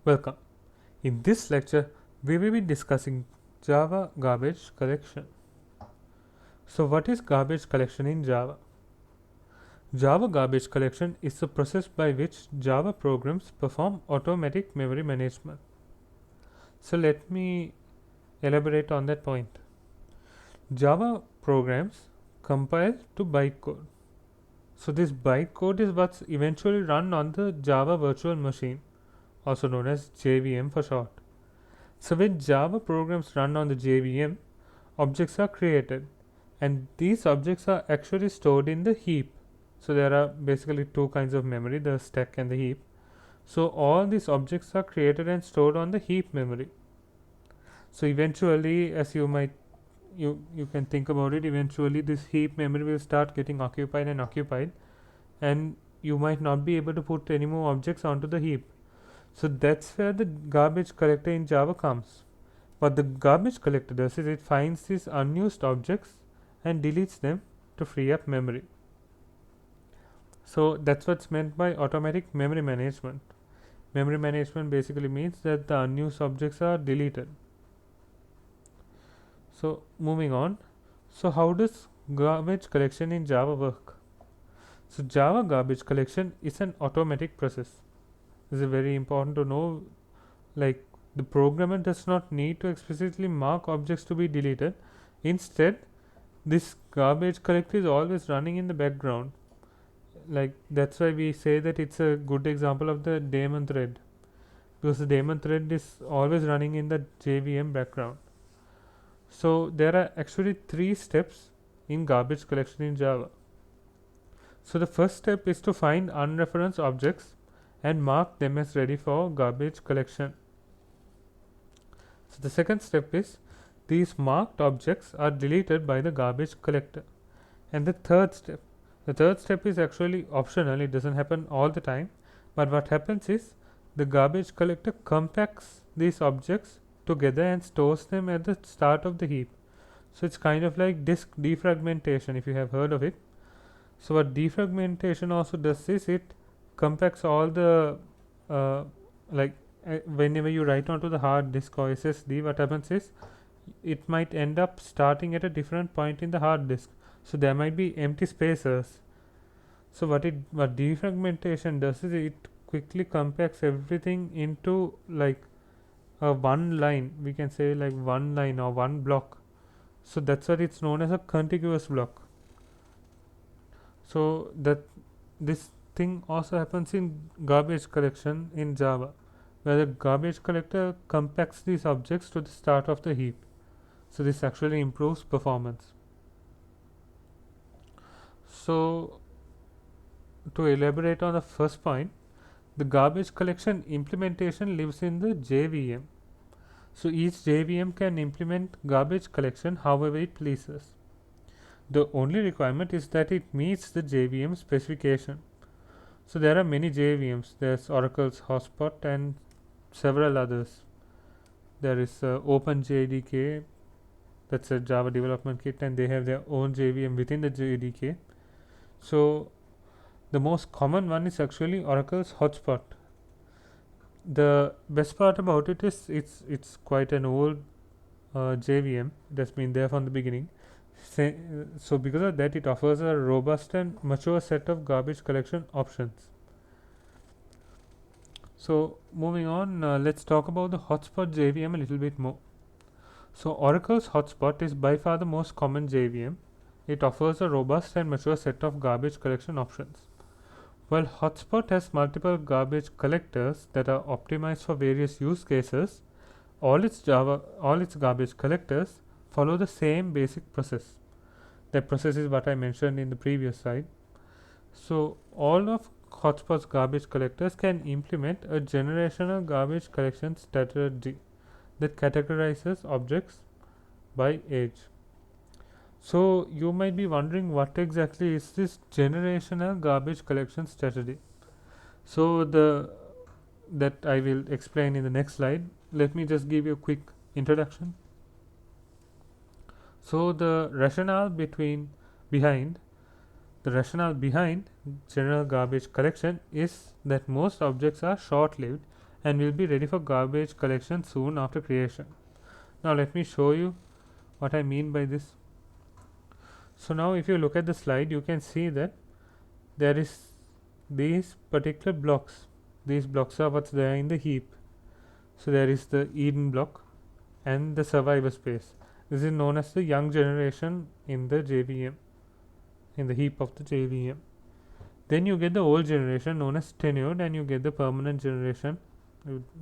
Welcome. In this lecture, we will be discussing Java garbage collection. So, what is garbage collection in Java? Java garbage collection is the process by which Java programs perform automatic memory management. So, let me elaborate on that point. Java programs compile to bytecode. So, this bytecode is what's eventually run on the Java virtual machine, also known as JVM for short. So, when Java programs run on the JVM, objects are created, and these objects are actually stored in the heap. So there are basically two kinds of memory, the stack and the heap. So all these objects are created and stored on the heap memory. So eventually, as you can think about it, eventually this heap memory will start getting occupied, and you might not be able to put any more objects onto the heap. So that's where the garbage collector in Java comes. What the garbage collector does is it finds these unused objects and deletes them to free up memory. So that's what's meant by automatic memory management. Memory management basically means that the unused objects are deleted. So moving on. So how does garbage collection in Java work? So Java garbage collection is an automatic process. This is very important to know. Like, the programmer does not need to explicitly mark objects to be deleted. Instead, this garbage collector is always running in the background. Like, that's why we say that it's a good example of the daemon thread, because the daemon thread is always running in the JVM background. So there are actually 3 steps in garbage collection in Java. So the first step is to find unreferenced objects and mark them as ready for garbage collection. So the second step is these marked objects are deleted by the garbage collector. And the third step is actually optional. It doesn't happen all the time, but what happens is the garbage collector compacts these objects together and stores them at the start of the heap. So it's kind of like disk defragmentation, if you have heard of it. So what defragmentation also does is it compacts all the like whenever you write onto the hard disk or SSD, what happens is it might end up starting at a different point in the hard disk. So there might be empty spaces. So what defragmentation does is it quickly compacts everything into like a one line. We can say like one line or one block. So that's what it's known as a contiguous block. So that this thing also happens in garbage collection in Java, where the garbage collector compacts these objects to the start of the heap. So this actually improves performance. So to elaborate on the first point, the garbage collection implementation lives in the JVM. So each JVM can implement garbage collection however it pleases. The only requirement is that it meets the JVM specification. So there are many JVMs. There's Oracle's Hotspot and several others. There is OpenJDK, that's a Java development kit, and they have their own JVM within the JDK. So the most common one is actually Oracle's Hotspot. The best part about it is it's quite an old JVM that's been there from the beginning. So because of that, it offers a robust and mature set of garbage collection options. So moving on, let's talk about the Hotspot JVM a little bit more. So Oracle's Hotspot is by far the most common JVM. It offers a robust and mature set of garbage collection options. While Hotspot has multiple garbage collectors that are optimized for various use cases, all its garbage collectors follow the same basic process. That process is what I mentioned in the previous slide. So all of Hotspot's garbage collectors can implement a generational garbage collection strategy that categorizes objects by age. So you might be wondering, what exactly is this generational garbage collection strategy? So that I will explain in the next slide. Let me just give you a quick introduction. So the rationale behind general garbage collection is that most objects are short-lived and will be ready for garbage collection soon after creation. Now let me show you what I mean by this. So now if you look at the slide, you can see that there is these particular blocks. These blocks are what's there in the heap. So there is the Eden block and the survivor space. This is known as the young generation in the JVM, in the heap of the JVM. Then you get the old generation known as tenured, and you get the permanent generation.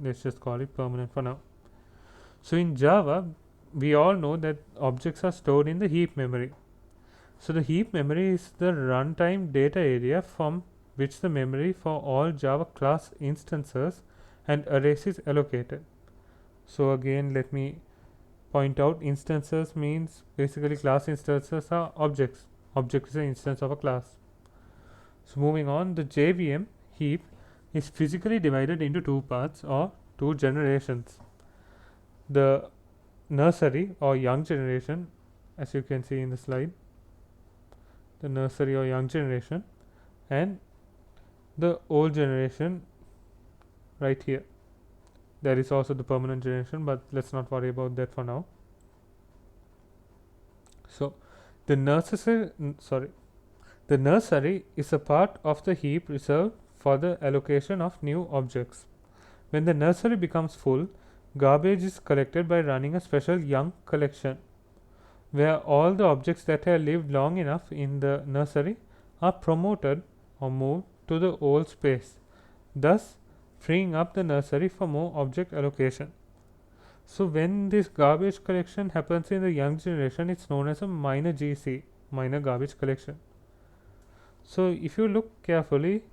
Let's just call it permanent for now. So in Java, we all know that objects are stored in the heap memory. So the heap memory is the runtime data area from which the memory for all Java class instances and arrays is allocated. So again, let me point out, instances means basically class instances are objects. Object is an instance of a class. So moving on, the JVM heap is physically divided into two parts or two generations. The nursery or young generation, as you can see in the slide, the nursery or young generation, and the old generation right here. There is also the permanent generation, but let's not worry about that for now. So the nursery is a part of the heap reserved for the allocation of new objects. When the nursery becomes full, garbage is collected by running a special young collection, where all the objects that have lived long enough in the nursery are promoted or moved to the old space, thus freeing up the nursery for more object allocation. So when this garbage collection happens in the young generation, it's known as a minor GC, minor garbage collection. So if you look carefully,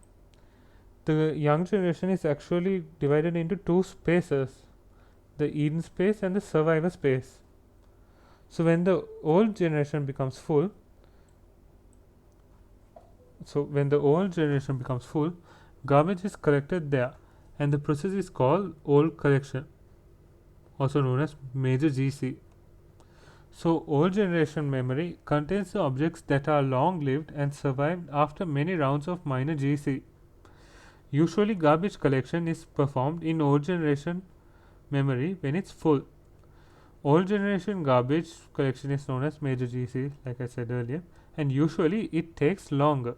the young generation is actually divided into two spaces, the Eden space and the survivor space. So when the old generation becomes full, garbage is collected there, and the process is called old collection, also known as major GC. So old generation memory contains the objects that are long lived and survived after many rounds of minor GC. Usually garbage collection is performed in old generation memory when it's full. Old generation garbage collection is known as major GC, like I said earlier, and usually it takes longer.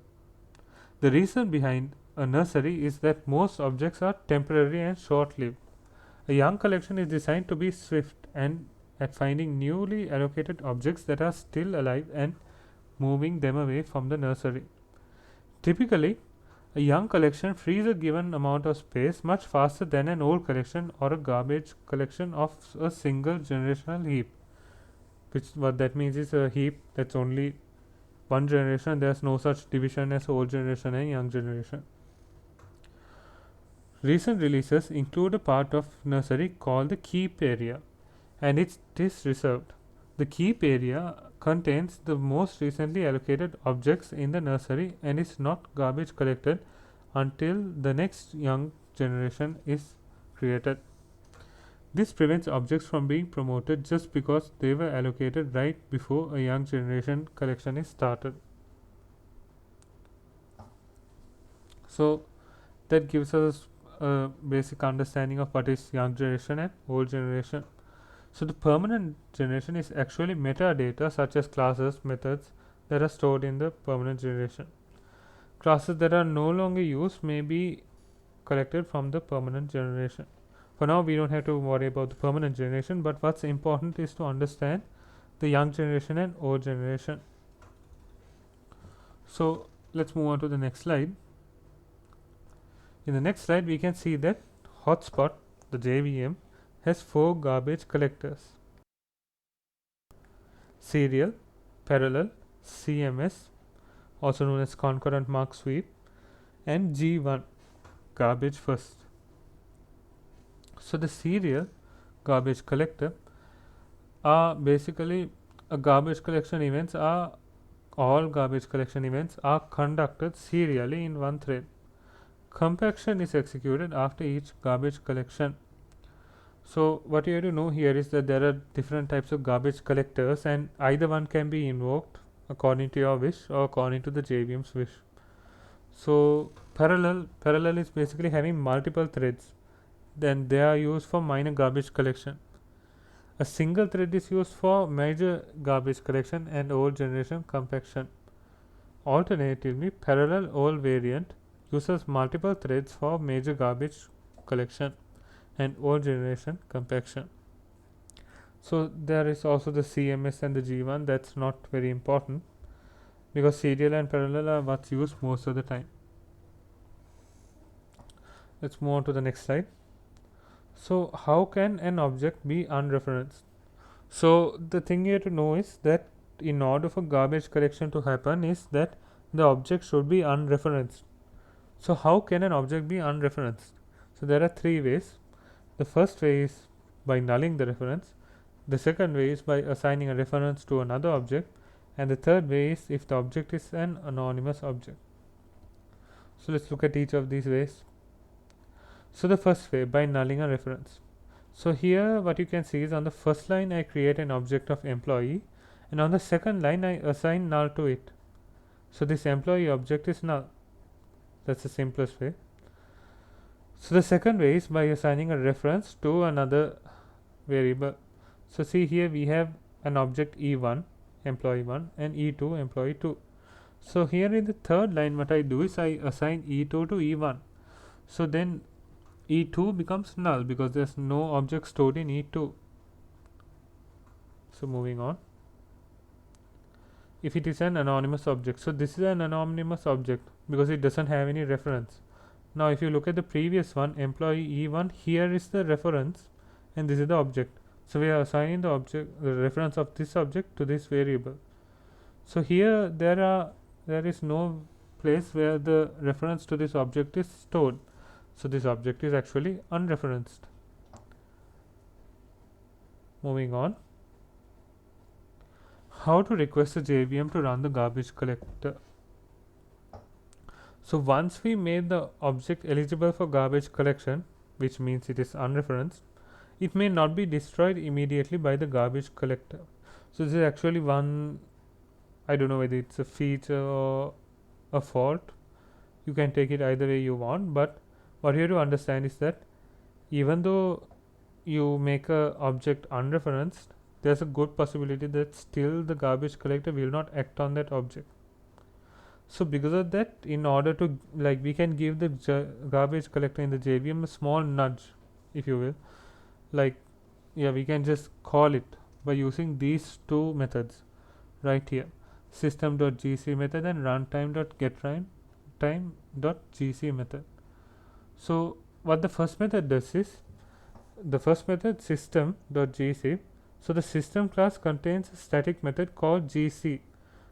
The reason behind a nursery is that most objects are temporary and short-lived. A young collection is designed to be swift and at finding newly allocated objects that are still alive and moving them away from the nursery. Typically, a young collection frees a given amount of space much faster than an old collection or a garbage collection of a single generational heap. Which what that means is a heap that's only one generation. There's no such division as old generation and young generation. Recent releases include a part of nursery called the keep area, and it is reserved. The keep area contains the most recently allocated objects in the nursery and is not garbage collected until the next young generation is created. This prevents objects from being promoted just because they were allocated right before a young generation collection is started. So that gives us a basic understanding of what is young generation and old generation. So the permanent generation is actually metadata such as classes, methods that are stored in the permanent generation. Classes that are no longer used may be collected from the permanent generation. For now, we don't have to worry about the permanent generation, but what's important is to understand the young generation and old generation. So let's move on to the next slide. In the next slide, we can see that Hotspot, the JVM, has 4 garbage collectors: serial, parallel, CMS, also known as concurrent mark sweep, and G1, garbage first. So the serial garbage collector are basically all garbage collection events are conducted serially in one thread. Compaction is executed after each garbage collection. So what you have to know here is that there are different types of garbage collectors, and either one can be invoked according to your wish or according to the JVM's wish. So parallel is basically having multiple threads. then they are used for minor garbage collection. A single thread is used for major garbage collection and old generation compaction. Alternatively, parallel old variant uses multiple threads for major garbage collection and old generation compaction. So there is also the CMS and the G1. That's not very important because serial and parallel are what's used most of the time. Let's move on to the next slide. So how can an object be unreferenced? So the thing here to know is that in order for garbage collection to happen is that the object should be unreferenced. So how can an object be unreferenced? So there are three ways. The first way is by nulling the reference. The second way is by assigning a reference to another object, and the third way is if the object is an anonymous object. So let's look at each of these ways. So the first way, by nulling a reference. So here what you can see is on the first line I create an object of employee, and on the second line I assign null to it. So this employee object is null. That's the simplest way. So the second way is by assigning a reference to another variable. So see here we have an object E1 employee 1 and E2 employee 2. So here in the third line what I do is I assign E2 to E1. So then E2 becomes null because there's no object stored in E2. So moving on. If it is an anonymous object, so this is an anonymous object because it doesn't have any reference. Now if you look at the previous one, employee E1, here is the reference and this is the object. So we are assigning the reference of this object to this variable. So here there is no place where the reference to this object is stored. So this object is actually unreferenced. Moving on. How to request a JVM to run the garbage collector. So once we made the object eligible for garbage collection, which means it is unreferenced, it may not be destroyed immediately by the garbage collector. So this is actually one, I don't know whether it's a feature or a fault. You can take it either way you want, but what you have to understand is that even though you make a object unreferenced, there's a good possibility that still the garbage collector will not act on that object. So because of that, in order to we can give the garbage collector in the JVM a small nudge, if you will. We can just call it by using these two methods right here, system.gc method and runtime.getRuntime.gc method. So what the first method does is, the first method system.gc, so the system class contains a static method called gc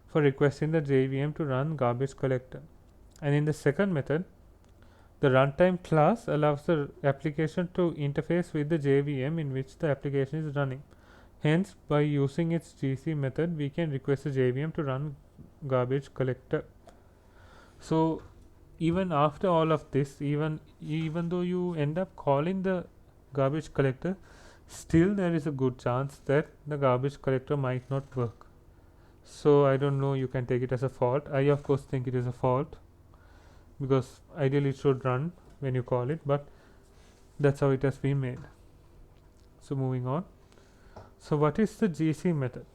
for requesting the JVM to run garbage collector, and in the second method the runtime class allows the application to interface with the JVM in which the application is running. Hence, by using its gc method we can request a JVM to run garbage collector. So even after all of this, even though you end up calling the garbage collector, still there is a good chance that the garbage collector might not work. So I don't know, you can take it as a fault. I of course think it is a fault because ideally it should run when you call it, but that's how it has been made. So moving on. So what is the GC method?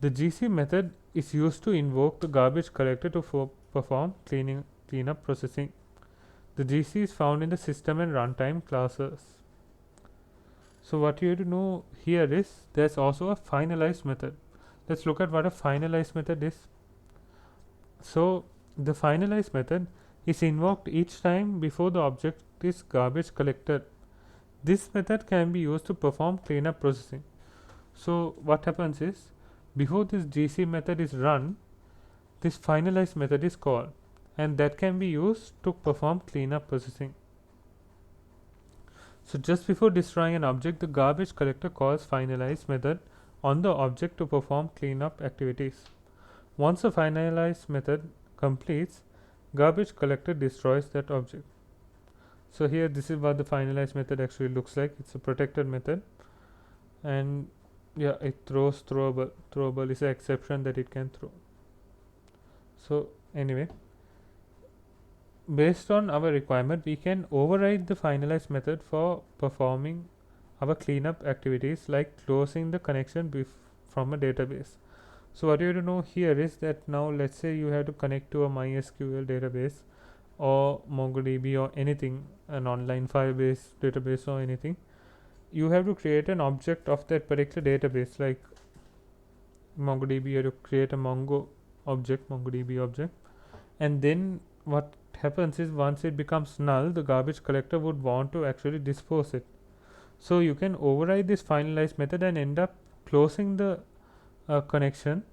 The GC method is used to invoke the garbage collector to perform cleanup processing. The GC is found in the system and runtime classes. So what you have to know here is there's also a finalize method. Let's look at what a finalize method is. So the finalize method is invoked each time before the object is garbage collected. This method can be used to perform cleanup processing. So what happens is, before this GC method is run, this finalize method is called, and that can be used to perform cleanup processing. So just before destroying an object, the garbage collector calls finalize method on the object to perform cleanup activities. Once the finalize method completes, garbage collector destroys that object. So here this is what the finalize method actually looks like. It's a protected method, and it throws throwable. Throwable is an exception that it can throw. So anyway, based on our requirement, we can override the finalize method for performing our cleanup activities like closing the connection from a database. So what you have to know here is that now let's say you have to connect to a MySQL database or MongoDB or anything, an online file-based database or anything. You have to create an object of that particular database. Like MongoDB, you have to create a MongoDB object, and then what happens is once it becomes null, the garbage collector would want to actually dispose it. So you can override this finalize method and end up closing the connection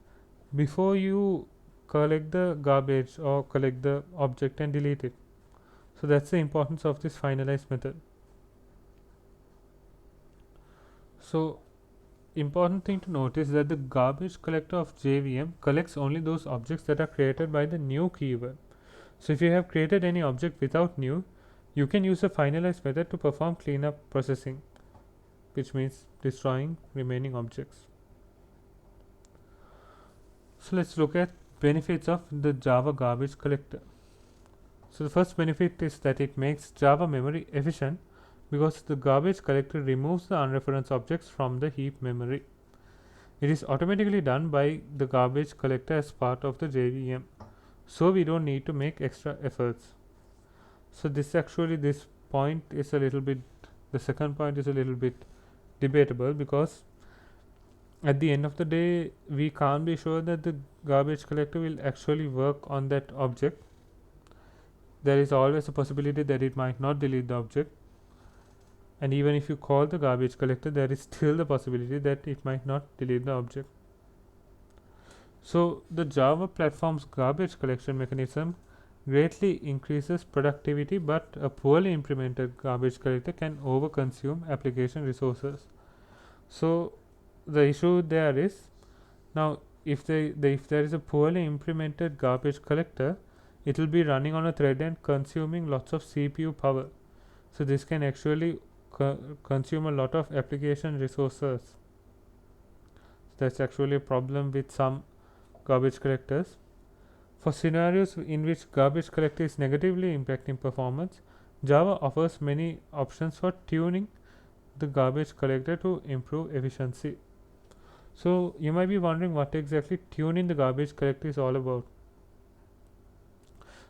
before you collect the garbage or collect the object and delete it. So that's the importance of this finalize method. So important thing to note is that the garbage collector of JVM collects only those objects that are created by the new keyword. So if you have created any object without new, you can use the finalize method to perform cleanup processing, which means destroying remaining objects. So let's look at benefits of the Java garbage collector. So the first benefit is that it makes Java memory efficient because the garbage collector removes the unreferenced objects from the heap memory. It is automatically done by the garbage collector as part of the JVM, so we don't need to make extra efforts. So this point is a little bit, the second point is a little bit debatable, because at the end of the day we can't be sure that the garbage collector will actually work on that object. There is always a possibility that it might not delete the object, and even if you call the garbage collector, there is still the possibility that it might not delete the object. So the Java platform's garbage collection mechanism greatly increases productivity, but a poorly implemented garbage collector can overconsume application resources. So the issue there is, now if there is a poorly implemented garbage collector, it will be running on a thread and consuming lots of CPU power. So this can actually consume a lot of application resources. That's actually a problem with some garbage collectors. For scenarios in which garbage collector is negatively impacting performance, Java offers many options for tuning the garbage collector to improve efficiency. So you might be wondering what exactly tuning the garbage collector is all about.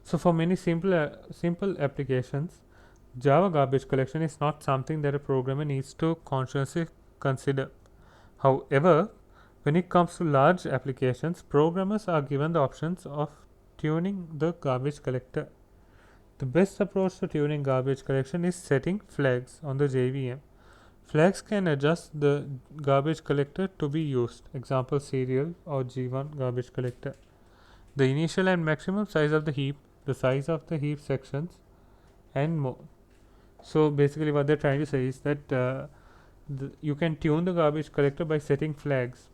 So for many simple applications, Java garbage collection is not something that a programmer needs to consciously consider. However, when it comes to large applications, programmers are given the options of tuning the garbage collector. The best approach to tuning garbage collection is setting flags on the JVM. Flags can adjust the garbage collector to be used. Example, serial or G1 garbage collector. The initial and maximum size of the heap, the size of the heap sections, and more. So basically what they're trying to say is that you can tune the garbage collector by setting flags.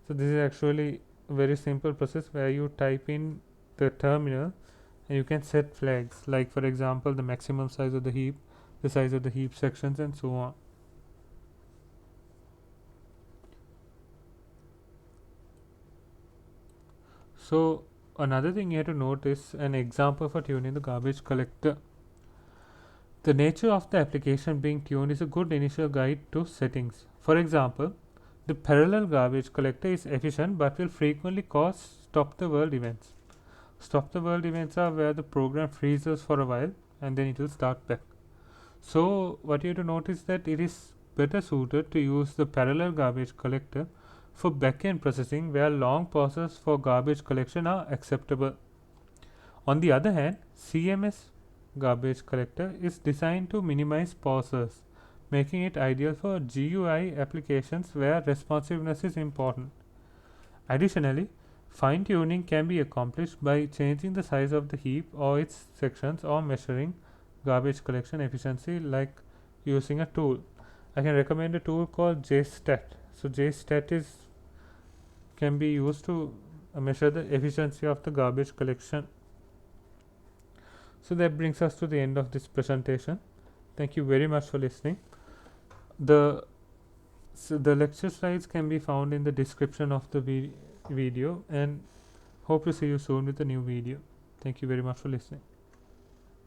So this is actually a very simple process where you type in the terminal and you can set flags, like for example the maximum size of the heap, the size of the heap sections, and so on. So another thing you have to note is an example for tuning the garbage collector. The nature of the application being tuned is a good initial guide to settings. For example, the parallel garbage collector is efficient but will frequently cause stop the world events. Stop the world events are where the program freezes for a while and then it will start back. So what you have to notice that it is better suited to use the parallel garbage collector for backend processing where long pauses for garbage collection are acceptable. On the other hand, CMS garbage collector is designed to minimize pauses, making it ideal for GUI applications where responsiveness is important. Additionally, fine tuning can be accomplished by changing the size of the heap or its sections or measuring garbage collection efficiency like using a tool. I can recommend a tool called JSTAT. So JSTAT can be used to measure the efficiency of the garbage collection. So that brings us to the end of this presentation. Thank you very much for listening. The lecture slides can be found in the description of the video, and hope to see you soon with a new video. Thank you very much for listening.